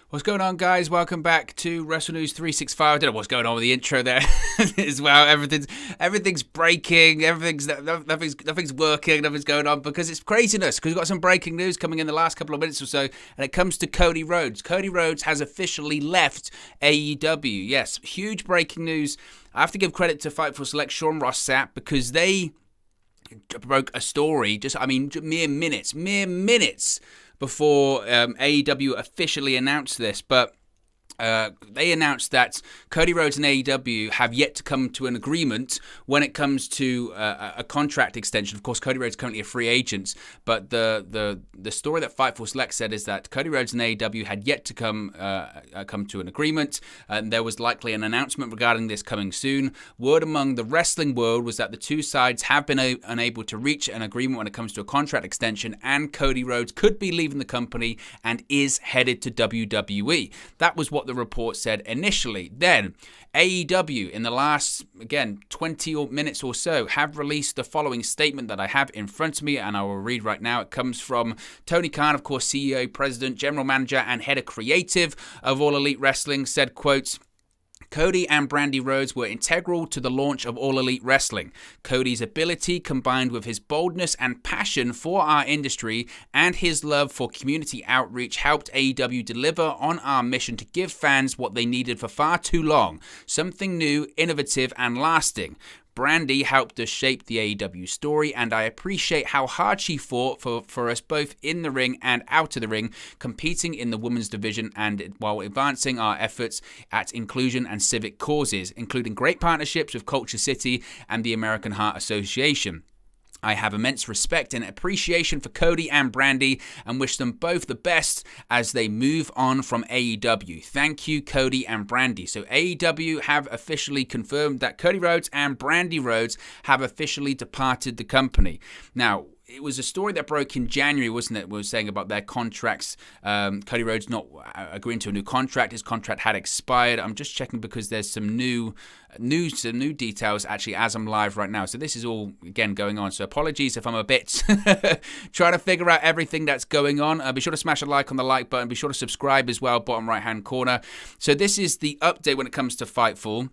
What's going on, guys? Welcome back to Wrestle News 365. I don't know what's going on with the intro there as well. Everything's breaking. Nothing's working. Nothing's going on because it's craziness. Because we've got some breaking news coming in the last couple of minutes or so, and it comes to Cody Rhodes. Cody Rhodes has officially left AEW. Yes, huge breaking news. I have to give credit to Fightful Select Sean Ross Sapp because they broke a story. Mere minutes before AEW officially announced this, but they announced that Cody Rhodes and AEW have yet to come to an agreement when it comes to a contract extension. Of course, Cody Rhodes is currently a free agent, but the story that Fightful Select said is that Cody Rhodes and AEW had yet to come to an agreement, and there was likely an announcement regarding this coming soon. Word among the wrestling world was that the two sides have been unable to reach an agreement when it comes to a contract extension, and Cody Rhodes could be leaving the company and is headed to WWE. That was what the report said initially. Then AEW in the last 20 minutes or so have released the following statement that I have in front of me, and I will read right now. It comes from Tony Khan, of course, CEO, president, general manager, and head of creative of All Elite Wrestling, said, quote, Cody and Brandi Rhodes were integral to the launch of All Elite Wrestling. Cody's ability, combined with his boldness and passion for our industry and his love for community outreach, helped AEW deliver on our mission to give fans what they needed for far too long, something new, innovative, and lasting. Brandi helped us shape the AEW story, and I appreciate how hard she fought for us both in the ring and out of the ring, competing in the women's division and while advancing our efforts at inclusion and civic causes, including great partnerships with Culture City and the American Heart Association. I have immense respect and appreciation for Cody and Brandi and wish them both the best as they move on from AEW. Thank you, Cody and Brandi. So AEW have officially confirmed that Cody Rhodes and Brandi Rhodes have officially departed the company. Now, it was a story that broke in January, wasn't it? It was saying about their contracts. Cody Rhodes not agreeing to a new contract. His contract had expired. I'm just checking because there's some new details actually as I'm live right now. So this is all, again, going on. So apologies if I'm a bit trying to figure out everything that's going on. Be sure to smash a like on the like button. Be sure to subscribe as well, bottom right-hand corner. So this is the update when it comes to Fightful.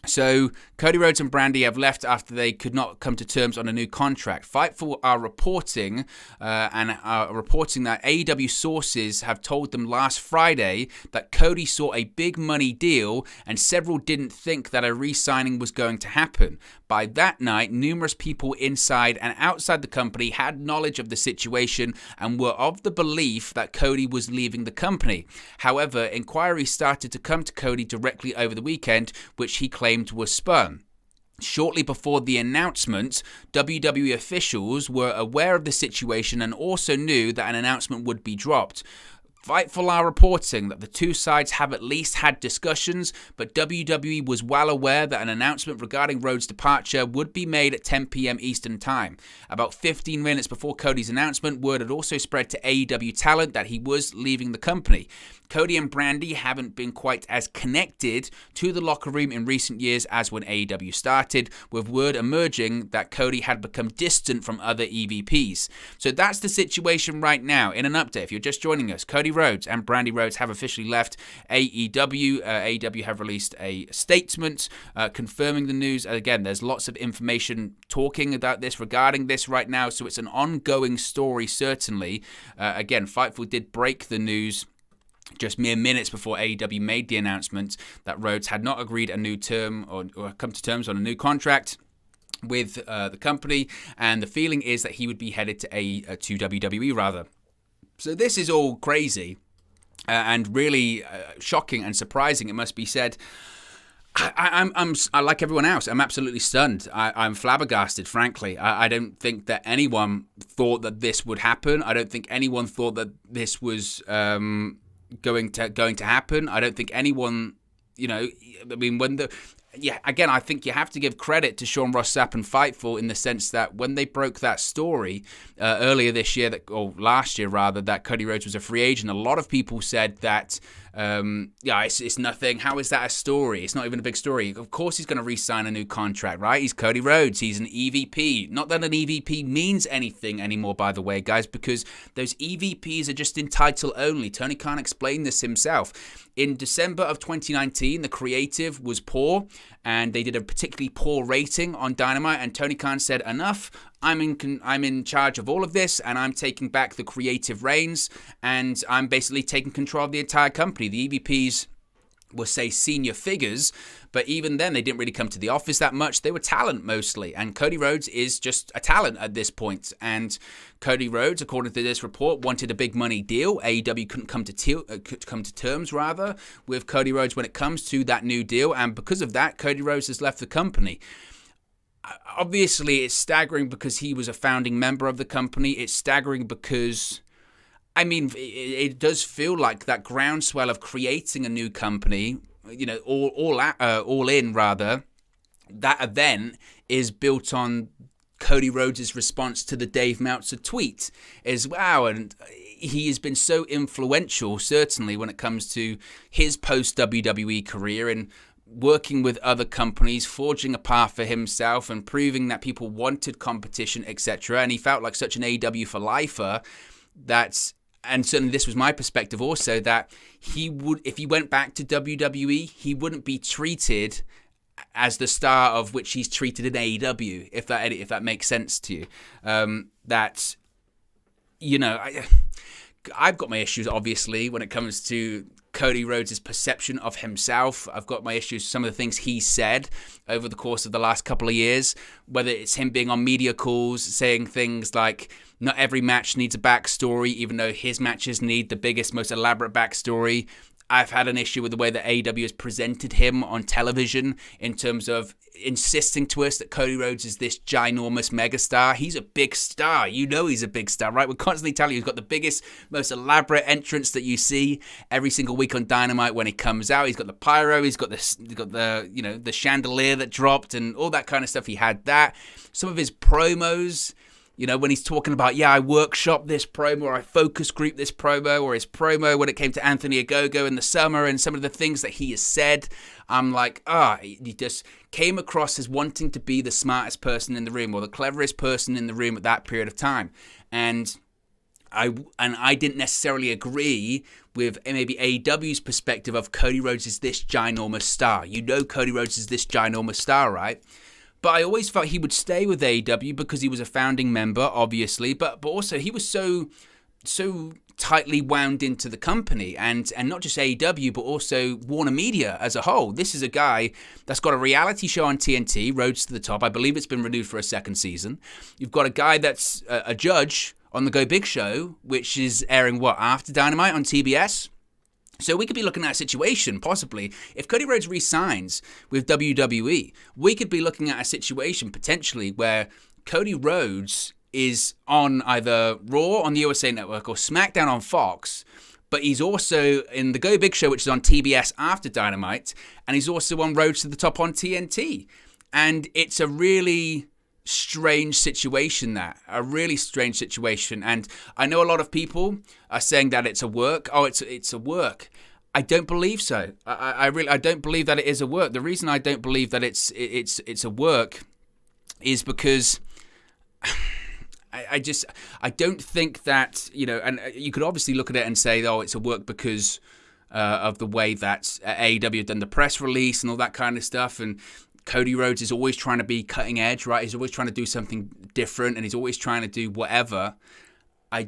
So, Cody Rhodes and Brandi have left after they could not come to terms on a new contract. Fightful are reporting that AEW sources have told them last Friday that Cody saw a big money deal and several didn't think that a re-signing was going to happen. By that night, numerous people inside and outside the company had knowledge of the situation and were of the belief that Cody was leaving the company. However, inquiries started to come to Cody directly over the weekend, which he claimed was spun. Shortly before the announcement, WWE officials were aware of the situation and also knew that an announcement would be dropped. Fightful are reporting that the two sides have at least had discussions, but WWE was well aware that an announcement regarding Rhodes' departure would be made at 10 p.m. Eastern Time. About 15 minutes before Cody's announcement, word had also spread to AEW talent that he was leaving the company. Cody and Brandi haven't been quite as connected to the locker room in recent years as when AEW started, with word emerging that Cody had become distant from other EVPs. So that's the situation right now. In an update, if you're just joining us, Cody Rhodes and Brandi Rhodes have officially left AEW. AEW have released a statement confirming the news. Again, there's lots of information talking about this, regarding this right now, so it's an ongoing story, certainly. Again, Fightful did break the news just mere minutes before AEW made the announcement that Rhodes had not agreed a new term or come to terms on a new contract with the company, and the feeling is that he would be headed to WWE rather. So this is all crazy and really shocking and surprising, it must be said. I'm like everyone else. I'm absolutely stunned. I'm flabbergasted, frankly. I don't think that anyone thought that this would happen. I don't think anyone thought that this was going to happen. I don't think anyone, when yeah, again, I think you have to give credit to Sean Ross Sapp and Fightful in the sense that when they broke that story earlier this year, or last year rather, that Cody Rhodes was a free agent, a lot of people said that, it's nothing. How is that a story? It's not even a big story. Of course he's going to re-sign a new contract, right? He's Cody Rhodes. He's an EVP. Not that an EVP means anything anymore, by the way, guys, because those EVPs are just in title only. Tony Khan explained this himself. In December of 2019, the creative was poor, and they did a particularly poor rating on Dynamite, and Tony Khan said, enough, I'm in charge of all of this, and I'm taking back the creative reins, and I'm basically taking control of the entire company. The EVPs were, say, senior figures, but even then they didn't really come to the office that much. They were talent mostly, and Cody Rhodes is just a talent at this point. And Cody Rhodes, according to this report, wanted a big money deal. AEW couldn't come to terms with Cody Rhodes when it comes to that new deal, and because of that, Cody Rhodes has left the company. Obviously, it's staggering because he was a founding member of the company. It's staggering because, I mean, it does feel like that groundswell of creating a new company, all in, that event is built on Cody Rhodes' response to the Dave Meltzer tweet as well. And he has been so influential, certainly, when it comes to his post-WWE career and working with other companies, forging a path for himself and proving that people wanted competition, etc. And he felt like such an AEW for lifer that, and certainly this was my perspective also, that he would, if he went back to WWE, he wouldn't be treated as the star of which he's treated in AEW, if that makes sense to you. I've got my issues, obviously, when it comes to Cody Rhodes' perception of himself. I've got my issues with some of the things he said over the course of the last couple of years, whether it's him being on media calls, saying things like, not every match needs a backstory, even though his matches need the biggest, most elaborate backstory. I've had an issue with the way that AEW has presented him on television in terms of insisting to us that Cody Rhodes is this ginormous megastar. He's a big star. You know he's a big star, right? We're constantly telling you he's got the biggest, most elaborate entrance that you see every single week on Dynamite when he comes out. He's got the pyro. He's got the chandelier that dropped and all that kind of stuff. He had that. Some of his promos, when he's talking about, I workshop this promo, or I focus group this promo, or his promo when it came to Anthony Ogogo in the summer, and some of the things that he has said, I'm like, he just came across as wanting to be the smartest person in the room, or the cleverest person in the room at that period of time. And I didn't necessarily agree with maybe AEW's perspective of Cody Rhodes is this ginormous star. Cody Rhodes is this ginormous star, right? But I always felt he would stay with AEW because he was a founding member, obviously, but also he was so tightly wound into the company, and not just AEW, but also Warner Media as a whole. This is a guy that's got a reality show on TNT, Rhodes to the Top. I believe it's been renewed for a second season. You've got a guy that's a judge on the Go Big Show, which is airing, after Dynamite on TBS? So we could be looking at a situation, possibly, if Cody Rhodes re-signs with WWE, we could be looking at a situation, potentially, where Cody Rhodes is on either Raw on the USA Network or SmackDown on Fox, but he's also in the Go Big Show, which is on TBS after Dynamite, and he's also on Rhodes to the Top on TNT. And it's a really strange situation, and I know a lot of people are saying that it's a work. It's a work. I don't believe so. I don't believe that it is a work. The reason I don't believe that it's a work is because I don't think that, and you could obviously look at it and say, it's a work because of the way that AEW have done the press release and all that kind of stuff, and Cody Rhodes is always trying to be cutting edge, right? He's always trying to do something different, and he's always trying to do whatever. I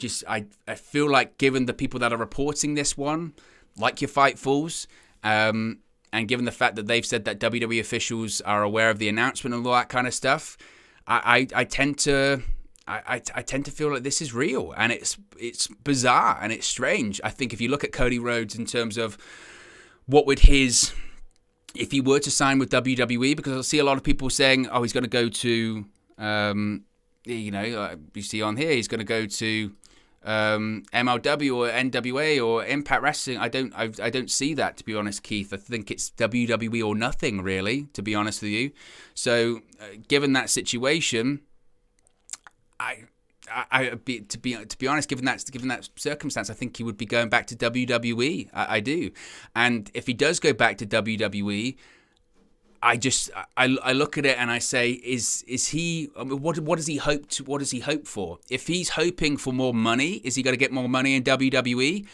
feel like, given the people that are reporting this one, like your Fightfuls, and given the fact that they've said that WWE officials are aware of the announcement and all that kind of stuff, I tend to feel like this is real, and it's bizarre and it's strange. I think if you look at Cody Rhodes in terms of what would if he were to sign with WWE, because I see a lot of people saying, he's going to go to, you see on here, he's going to go to MLW or NWA or Impact Wrestling. I don't see that, to be honest, Keith. I think it's WWE or nothing, really, to be honest with you. So, given that situation, to be honest, given that circumstance, I think he would be going back to WWE. I do, and if he does go back to WWE, I look at it and I say, is he? What does he hope to? What does he hope for? If he's hoping for more money, is he going to get more money in WWE?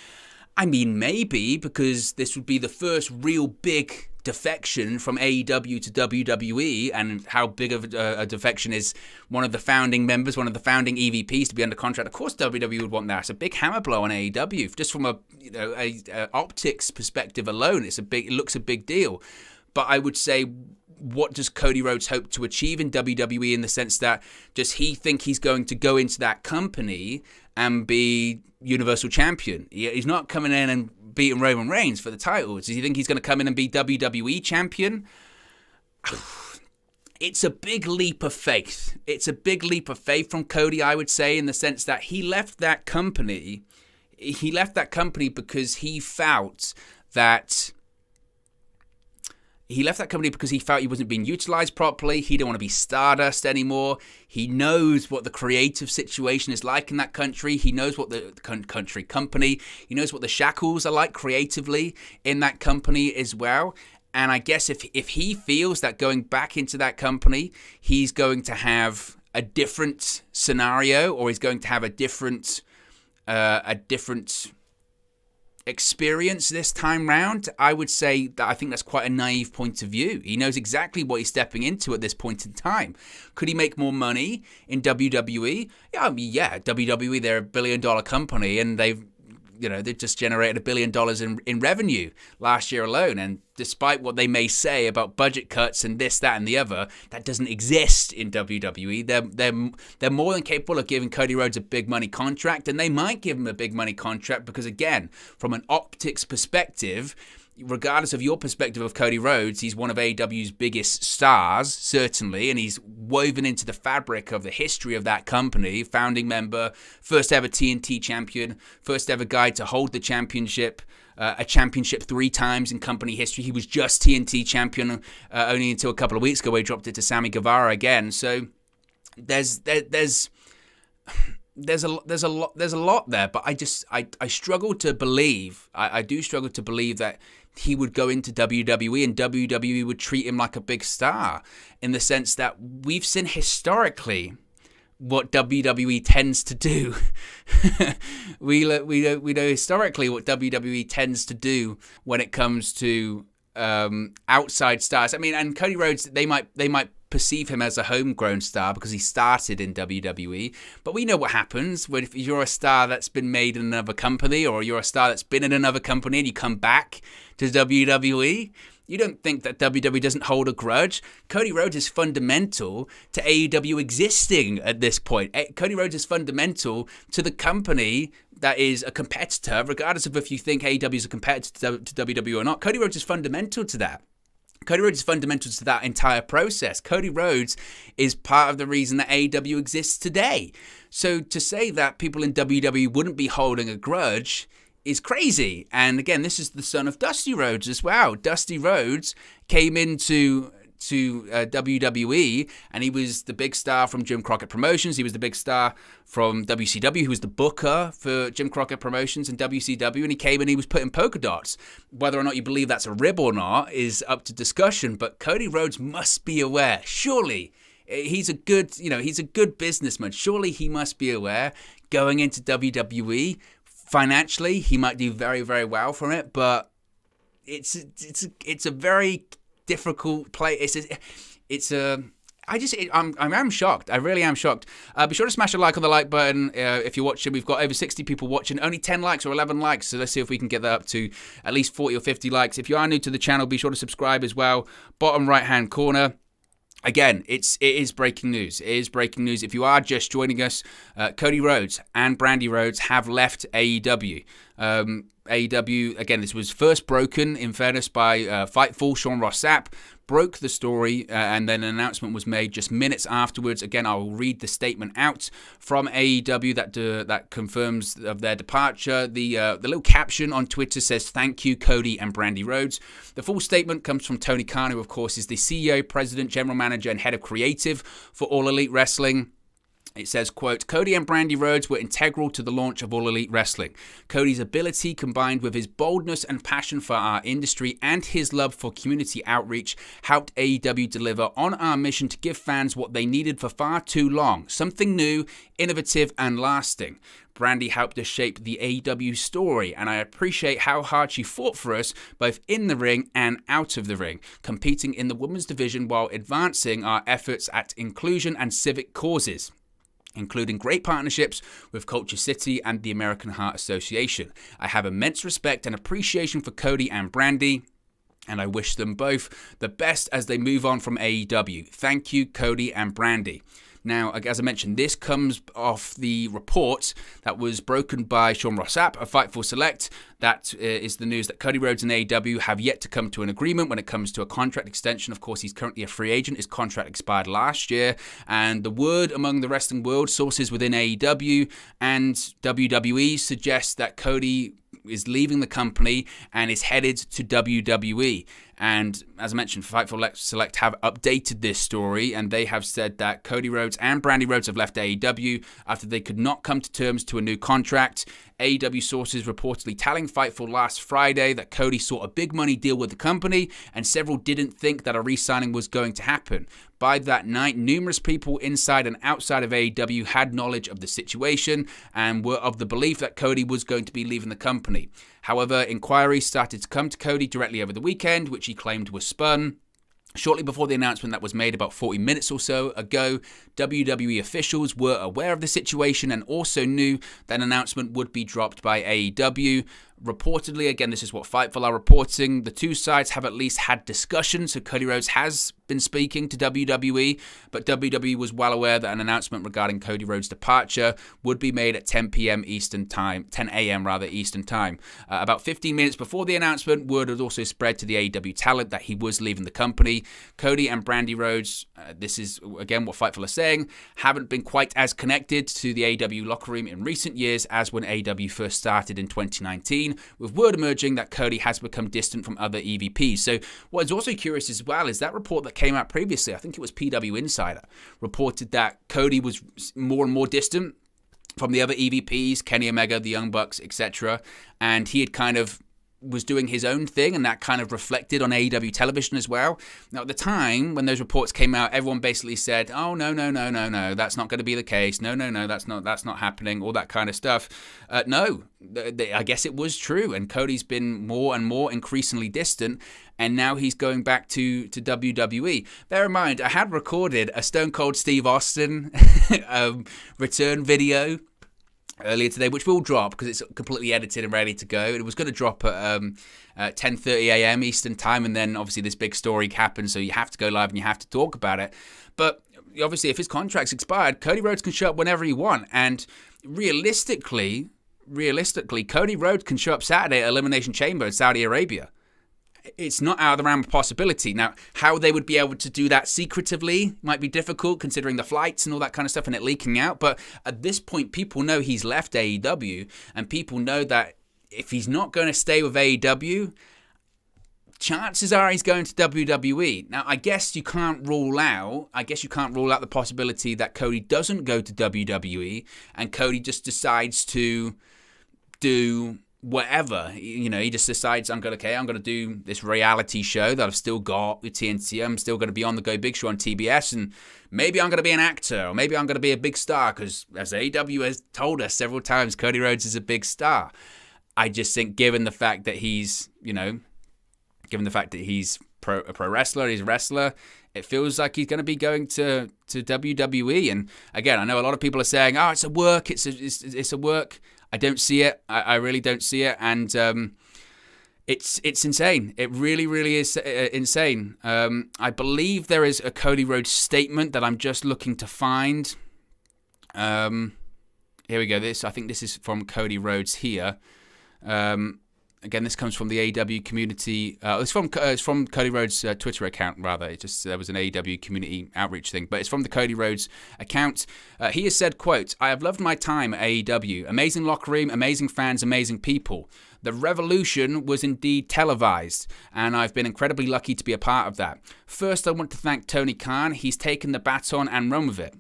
I mean, maybe, because this would be the first real big defection from AEW to WWE, and how big of a defection is one of the founding members, one of the founding EVPs to be under contract. Of course, WWE would want that. It's a big hammer blow on AEW, just from a optics perspective alone. It looks a big deal. But I would say, what does Cody Rhodes hope to achieve in WWE, in the sense that, does he think he's going to go into that company and be Universal Champion? He's not coming in and beating Roman Reigns for the title. Does he think he's going to come in and be WWE Champion? It's a big leap of faith. It's a big leap of faith from Cody, I would say, in the sense that he left that company. He left that company because he felt that... He left that company because he felt he wasn't being utilized properly. He didn't want to be Stardust anymore. He knows what the creative situation is like in that country. He knows what the company. He knows what the shackles are like creatively in that company as well. And I guess if he feels that going back into that company, he's going to have a different scenario, or he's going to have a different experience this time round, I would say that I think that's quite a naive point of view. He knows exactly what he's stepping into at this point in time. Could he make more money in WWE? Yeah, I mean, yeah, WWE, they're $1 billion company, and they've just generated $1 billion in revenue last year alone. And despite what they may say about budget cuts and this, that, and the other, that doesn't exist in WWE. They're more than capable of giving Cody Rhodes a big money contract, and they might give him a big money contract because, again, from an optics perspective, regardless of your perspective of Cody Rhodes, he's one of AEW's biggest stars, certainly, and he's woven into the fabric of the history of that company. Founding member, first ever TNT champion, first ever guy to hold the championship, a championship 3 times in company history. He was just TNT champion only until a couple of weeks ago, where he dropped it to Sammy Guevara again. So there's a lot there, but I struggle to believe. I do struggle to believe that he would go into WWE and WWE would treat him like a big star, in the sense that we've seen historically what WWE tends to do. we know historically what WWE tends to do when it comes to outside stars. I mean, and Cody Rhodes, they might perceive him as a homegrown star because he started in WWE, but we know what happens when, if you're a star that's been made in another company, or you're a star that's been in another company and you come back to WWE. You don't think that WWE doesn't hold a grudge. Cody Rhodes is fundamental to AEW existing at this point. Cody Rhodes is fundamental to the company that is a competitor, regardless of if you think AEW is a competitor to WWE or not. Cody Rhodes is fundamental to that. Cody Rhodes is fundamental to that entire process. Cody Rhodes is part of the reason that AEW exists today. So to say that people in WWE wouldn't be holding a grudge is crazy. And again, this is the son of Dusty Rhodes as well. Dusty Rhodes came into WWE, and he was the big star from Jim Crockett Promotions. He was the big star from WCW. He was the booker for Jim Crockett Promotions and WCW, and he came and he was putting polka dots. Whether or not you believe that's a rib or not is up to discussion, but Cody Rhodes must be aware. Surely, he's a good businessman. Surely he must be aware going into WWE. Financially, he might do very, very well from it, but it's a very difficult play. I'm shocked. I really am shocked. Be sure to smash a like on the like button if you're watching. We've got over 60 people watching, only 10 likes or 11 likes. So let's see if we can get that up to at least 40 or 50 likes. If you are new to the channel, be sure to subscribe as well. Bottom right hand corner. Again, it is breaking news. It is breaking news. If you are just joining us, Cody Rhodes and Brandy Rhodes have left AEW. AEW, again, this was first broken, in fairness, by Fightful, Sean Ross Sapp, broke the story, and then an announcement was made just minutes afterwards. Again, I will read the statement out from AEW that confirms of their departure. The little caption on Twitter says, "Thank you, Cody and Brandy Rhodes." The full statement comes from Tony Khan, who, of course, is the CEO, president, general manager, and head of creative for All Elite Wrestling. It says, quote, "Cody and Brandy Rhodes were integral to the launch of All Elite Wrestling. Cody's ability, combined with his boldness and passion for our industry and his love for community outreach, helped AEW deliver on our mission to give fans what they needed for far too long, something new, innovative, and lasting. Brandy helped us shape the AEW story, and I appreciate how hard she fought for us, both in the ring and out of the ring, competing in the women's division while advancing our efforts at inclusion and civic causes, including great partnerships with Culture City and the American Heart Association. I have immense respect and appreciation for Cody and Brandy, and I wish them both the best as they move on from AEW. Thank you, Cody and Brandy." Now, as I mentioned, this comes off the report that was broken by Sean Ross Sapp of Fightful Select. That is the news that Cody Rhodes and AEW have yet to come to an agreement when it comes to a contract extension. Of course, he's currently a free agent. His contract expired last year. And the word among the wrestling world, sources within AEW and WWE, suggests that Cody is leaving the company and is headed to WWE. And as I mentioned, Fightful Select have updated this story, and they have said that Cody Rhodes and Brandy Rhodes have left AEW after they could not come to terms to a new contract. AEW sources reportedly telling Fightful last Friday that Cody sought a big money deal with the company, and several didn't think that a re-signing was going to happen. By that night, numerous people inside and outside of AEW had knowledge of the situation and were of the belief that Cody was going to be leaving the company. However, inquiries started to come to Cody directly over the weekend, which he claimed was spun. Shortly before the announcement that was made about 40 minutes or so ago, WWE officials were aware of the situation and also knew that an announcement would be dropped by AEW. Reportedly, again, this is what Fightful are reporting, the two sides have at least had discussions, so Cody Rhodes has been speaking to WWE, but WWE was well aware that an announcement regarding Cody Rhodes' departure would be made at 10 p.m. Eastern Time, 10 a.m. rather, Eastern Time. About 15 minutes before the announcement, word had also spread to the AEW talent that he was leaving the company. Cody and Brandy Rhodes, this is again what Fightful are saying, haven't been quite as connected to the AEW locker room in recent years as when AEW first started in 2019, with word emerging that Cody has become distant from other EVPs. So what is also curious as well is that report that came out previously, I think it was PW Insider, reported that Cody was more and more distant from the other EVPs, Kenny Omega, the Young Bucks, etc. And he had kind of was doing his own thing, and that kind of reflected on AEW television as well. Now, at the time, when those reports came out, everyone basically said, oh, no, that's not going to be the case. No, that's not happening, all that kind of stuff. No, I guess it was true, and Cody's been more and more increasingly distant, and now he's going back to WWE. Bear in mind, I had recorded a Stone Cold Steve Austin return video earlier today, which will drop because it's completely edited and ready to go. It was going to drop at 10:30 a.m. Eastern Time, and then obviously this big story happened, so you have to go live and you have to talk about it. But obviously, if his contract's expired, Cody Rhodes can show up whenever he wants, and realistically, Cody Rhodes can show up Saturday at Elimination Chamber in Saudi Arabia. It's not out of the realm of possibility. Now, how they would be able to do that secretively might be difficult, considering the flights and all that kind of stuff and it leaking out. But at this point, people know he's left AEW, and people know that if he's not going to stay with AEW, chances are he's going to WWE. Now, I guess you can't rule out the possibility that Cody doesn't go to WWE and Cody just decides to do whatever, he just decides, I'm going to do this reality show that I've still got with TNT. I'm still going to be on the Go Big Show on TBS, and maybe I'm going to be an actor, or maybe I'm going to be a big star, because as AEW has told us several times, Cody Rhodes is a big star. I just think given the fact that he's, a pro wrestler, he's a wrestler, it feels like he's going to be going to WWE. And again, I know a lot of people are saying, oh, it's a work, it's a work. I don't see it. I really don't see it, and it's insane. It really, really is insane. I believe there is a Cody Rhodes statement that I'm just looking to find. Here we go. I think this is from Cody Rhodes here. Again, this comes from the AEW community. It's from Cody Rhodes' Twitter account, rather. It just there was an AEW community outreach thing, but it's from the Cody Rhodes account. He has said, quote, "I have loved my time at AEW. Amazing locker room, amazing fans, amazing people. The revolution was indeed televised, and I've been incredibly lucky to be a part of that. First, I want to thank Tony Khan. He's taken the baton and run with it.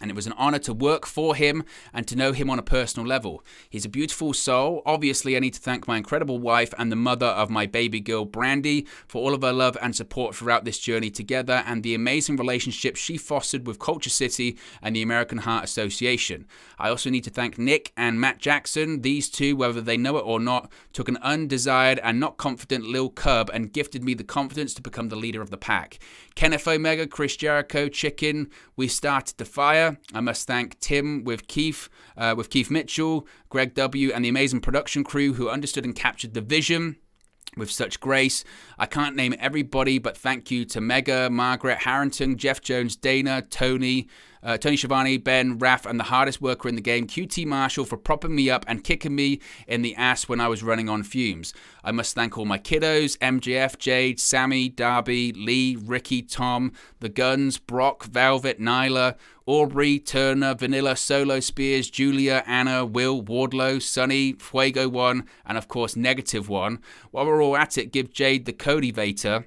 And it was an honor to work for him and to know him on a personal level. He's a beautiful soul. Obviously, I need to thank my incredible wife and the mother of my baby girl, Brandy, for all of her love and support throughout this journey together and the amazing relationship she fostered with Culture City and the American Heart Association. I also need to thank Nick and Matt Jackson. These two, whether they know it or not, took an undesired and not confident Lil Cub and gifted me the confidence to become the leader of the pack. Kenneth Omega, Chris Jericho, Chicken, we started the fire. I must thank Tim with Keith Mitchell, Greg W, and the amazing production crew who understood and captured the vision with such grace. I can't name everybody, but thank you to Mega, Margaret, Harrington, Jeff Jones, Dana, Tony Schiavone, Ben, Raph, and the hardest worker in the game, QT Marshall, for propping me up and kicking me in the ass when I was running on fumes. I must thank all my kiddos, MJF, Jade, Sammy, Darby, Lee, Ricky, Tom, The Guns, Brock, Velvet, Nyla, Aubrey, Turner, Vanilla, Solo, Spears, Julia, Anna, Will, Wardlow, Sonny, Fuego One, and of course Negative One. While we're all at it, give Jade the Cody Vator.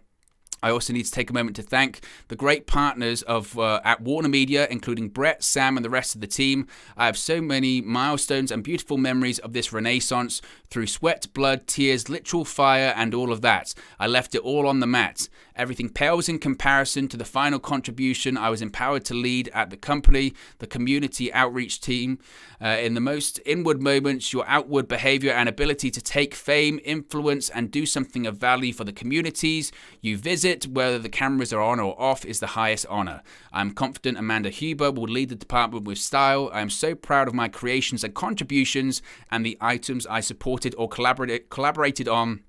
I also need to take a moment to thank the great partners of at Warner Media, including Brett, Sam, and the rest of the team. I have so many milestones and beautiful memories of this renaissance through sweat, blood, tears, literal fire, and all of that. I left it all on the mat. Everything pales in comparison to the final contribution I was empowered to lead at the company, the community outreach team. In the most inward moments, your outward behavior and ability to take fame, influence, and do something of value for the communities you visit, whether the cameras are on or off, is the highest honor. I'm confident Amanda Huber will lead the department with style. I am so proud of my creations and contributions and the items I supported or collaborated on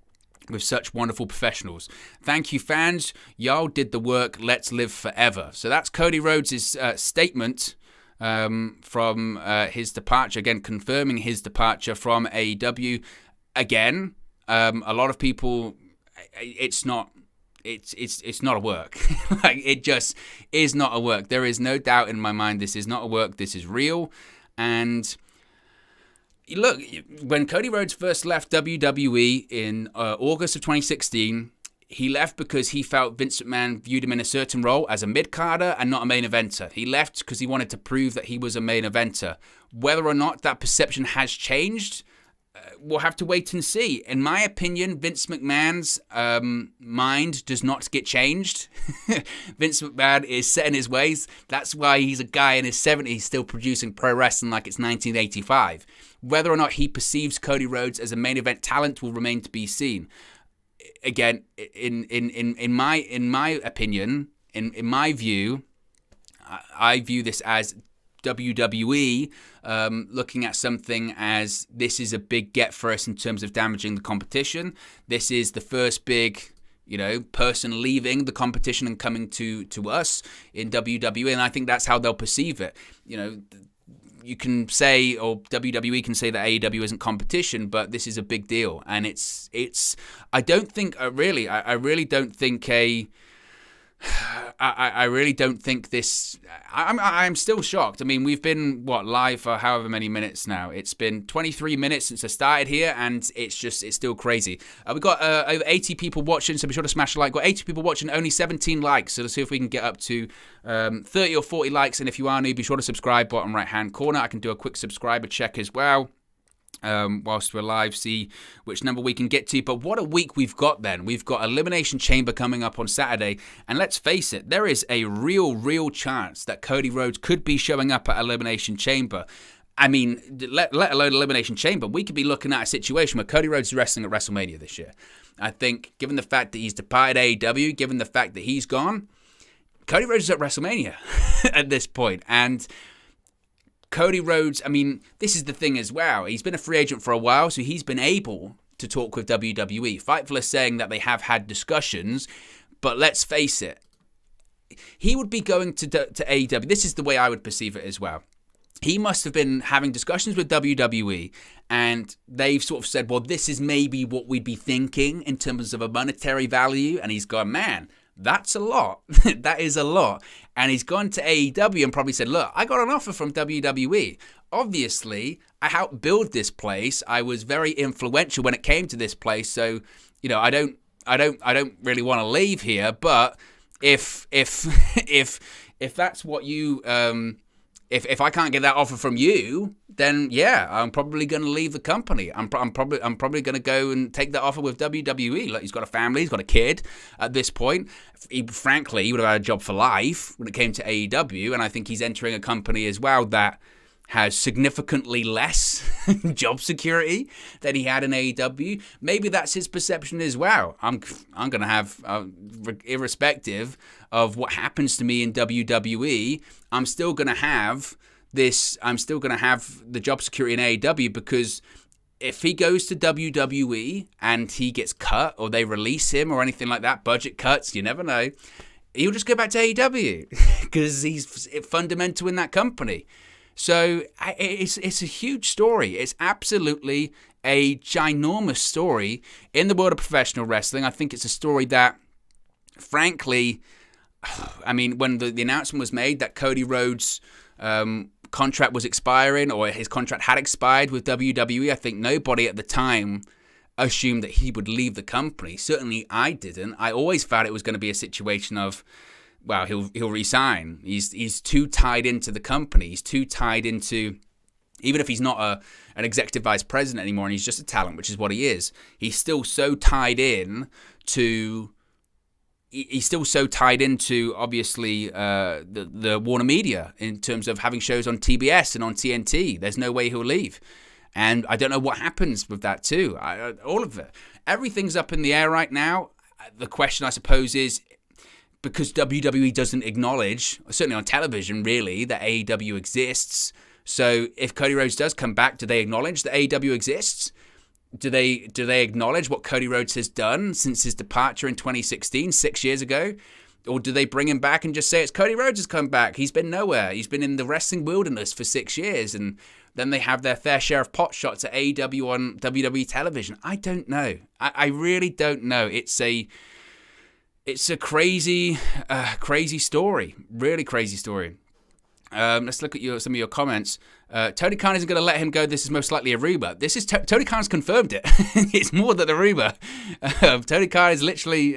with such wonderful professionals. Thank you, fans. Y'all did the work. Let's live forever. So that's Cody Rhodes' statement from his departure. Again, confirming his departure from AEW. Again, a lot of people, it's not a work. Like, it just is not a work. There is no doubt in my mind this is not a work. This is real. And look, when Cody Rhodes first left WWE in August of 2016, he left because he felt Vince McMahon viewed him in a certain role as a mid-carder and not a main eventer. He left because he wanted to prove that he was a main eventer. Whether or not that perception has changed, we'll have to wait and see. In my opinion, Vince McMahon's mind does not get changed. Vince McMahon is set in his ways. That's why he's a guy in his 70s still producing pro wrestling like it's 1985. Whether or not he perceives Cody Rhodes as a main event talent will remain to be seen. Again, in my opinion, in my view, I view this as WWE looking at something as this is a big get for us in terms of damaging the competition. This is the first big, person leaving the competition and coming to us in WWE, and I think that's how they'll perceive it. You can say, or WWE can say that AEW isn't competition, but this is a big deal, and it's. I don't think I really don't think I really don't think this. I'm still shocked. I mean, we've been live for however many minutes now. It's been 23 minutes since I started here, and it's still crazy. We've got over 80 people watching, so be sure to smash a like. We've got 80 people watching, only 17 likes. So let's see if we can get up to 30 or 40 likes. And if you are new, be sure to subscribe, bottom right hand corner. I can do a quick subscriber check as well. Whilst we're live, see which number we can get to. But what a week we've got then. We've got Elimination Chamber coming up on Saturday, and let's face it, there is a real chance that Cody Rhodes could be showing up at Elimination Chamber. I mean, let alone Elimination Chamber, we could be looking at a situation where Cody Rhodes is wrestling at WrestleMania this year. I think, given the fact that he's departed AEW, given the fact that he's gone, Cody Rhodes is at WrestleMania at this point. And Cody Rhodes, I mean, this is the thing as well. He's been a free agent for a while, so he's been able to talk with WWE. Fightful is saying that they have had discussions, but let's face it, he would be going to AEW. This is the way I would perceive it as well. he must have been having discussions with WWE, and they've sort of said, well, this is maybe what we'd be thinking in terms of a monetary value. And he's gone, man, that's a lot. That is a lot. And he's gone to AEW and probably said, look, I got an offer from WWE. Obviously, I helped build this place. I was very influential when it came to this place. So, I don't really want to leave here. But if that's what you if I can't get that offer from you, then yeah, I'm probably going to leave the company. I'm probably going to go and take that offer with WWE. Like, he's got a family, he's got a kid at this point. Frankly, he would have had a job for life when it came to AEW, and I think he's entering a company as well that has significantly less job security than he had in AEW. Maybe that's his perception as well. I'm going to have, irrespective of what happens to me in WWE, I'm still going to have the job security in AEW, because if he goes to WWE and he gets cut or they release him or anything like that, budget cuts, you never know, he'll just go back to AEW because he's fundamental in that company. So it's a huge story. It's absolutely a ginormous story in the world of professional wrestling. I think it's a story that, frankly, I mean, when the announcement was made that Cody Rhodes' contract was expiring, or his contract had expired with WWE, I think nobody at the time assumed that he would leave the company. Certainly I didn't. I always thought it was going to be a situation of, well, he'll resign. He's too tied into the company. He's too tied into, even if he's not an executive vice president anymore and he's just a talent, which is what he is, he's still so tied in to, obviously, the Warner Media in terms of having shows on TBS and on TNT. There's no way he'll leave. And I don't know what happens with that too. All of it. Everything's up in the air right now. The question, I suppose, is, because WWE doesn't acknowledge, certainly on television really, that AEW exists. So if Cody Rhodes does come back, do they acknowledge that AEW exists? Do they acknowledge what Cody Rhodes has done since his departure in 2016, 6 years ago? Or do they bring him back and just say, it's Cody Rhodes has come back, he's been nowhere, he's been in the wrestling wilderness for 6 years, and then they have their fair share of pot shots at AEW on WWE television? I don't know. I really don't know. It's a crazy story. Really crazy story. Let's look at some of your comments. Tony Khan isn't going to let him go. This is most likely a rumor. This is Tony Khan's confirmed it. It's more than a rumor. Tony Khan has literally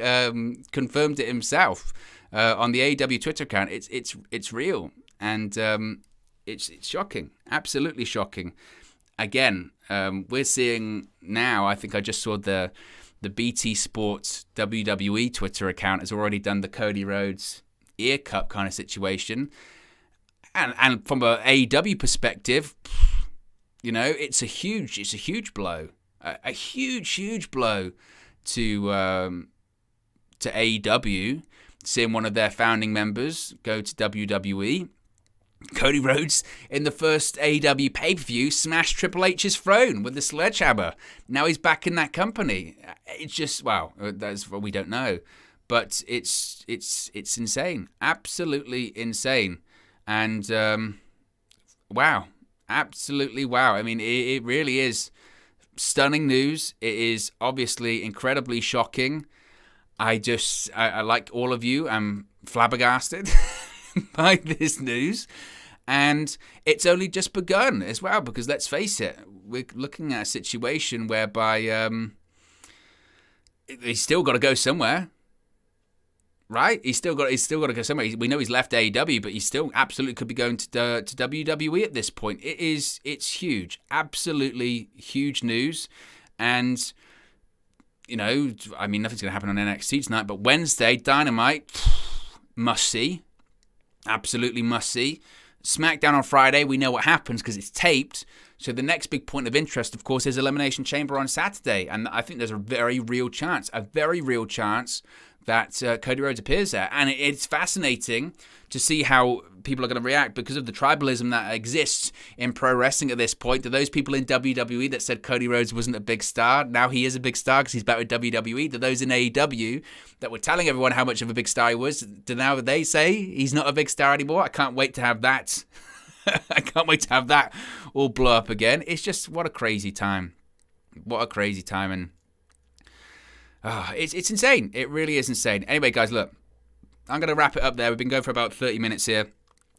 confirmed it himself on the AEW Twitter account. It's real, and it's shocking. Absolutely shocking. Again, we're seeing now. I think I just saw the BT Sports WWE Twitter account has already done the Cody Rhodes ear cup kind of situation. And from an AEW perspective, it's a huge blow. A huge blow to AEW, seeing one of their founding members go to WWE. Cody Rhodes, in the first AEW pay-per-view, smashed Triple H's throne with the sledgehammer. Now he's back in that company. It's just, wow, that's what we don't know. But it's insane. Absolutely insane. And, wow. Absolutely wow. I mean, it really is stunning news. It is obviously incredibly shocking. I like all of you, I'm flabbergasted by this news, and it's only just begun as well, because let's face it, we're looking at a situation whereby he's still got to go somewhere, right? He's still got to go somewhere. We know he's left AEW, but he still absolutely could be going to WWE at this point. It's huge, absolutely huge news, and I mean, nothing's going to happen on NXT tonight, but Wednesday, Dynamite, must see. Absolutely must see. SmackDown on Friday, we know what happens because it's taped. So the next big point of interest, of course, is Elimination Chamber on Saturday. And I think there's a very real chance that Cody Rhodes appears there. And it's fascinating to see how people are going to react because of the tribalism that exists in pro wrestling at this point. Do those people in WWE that said Cody Rhodes wasn't a big star, now he is a big star because he's back with WWE? Do those in AEW that were telling everyone how much of a big star he was, do now they say he's not a big star anymore? I can't wait to have that I can't wait to have that all blow up again. It's just, what a crazy time. What a crazy time. And it's insane. It really is insane. Anyway, guys, look, I'm going to wrap it up there. We've been going for about 30 minutes here.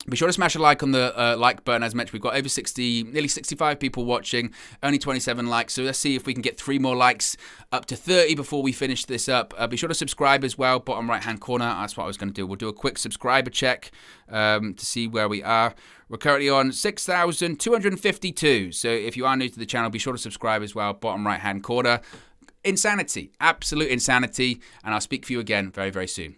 Be sure to smash a like on the like button. As mentioned, we've got over 60, nearly 65 people watching, only 27 likes. So let's see if we can get 3 more likes up to 30 before we finish this up. Be sure to subscribe as well, bottom right-hand corner. That's what I was going to do. We'll do a quick subscriber check to see where we are. We're currently on 6,252. So if you are new to the channel, be sure to subscribe as well, bottom right-hand corner. Insanity, absolute insanity. And I'll speak for you again very, very soon.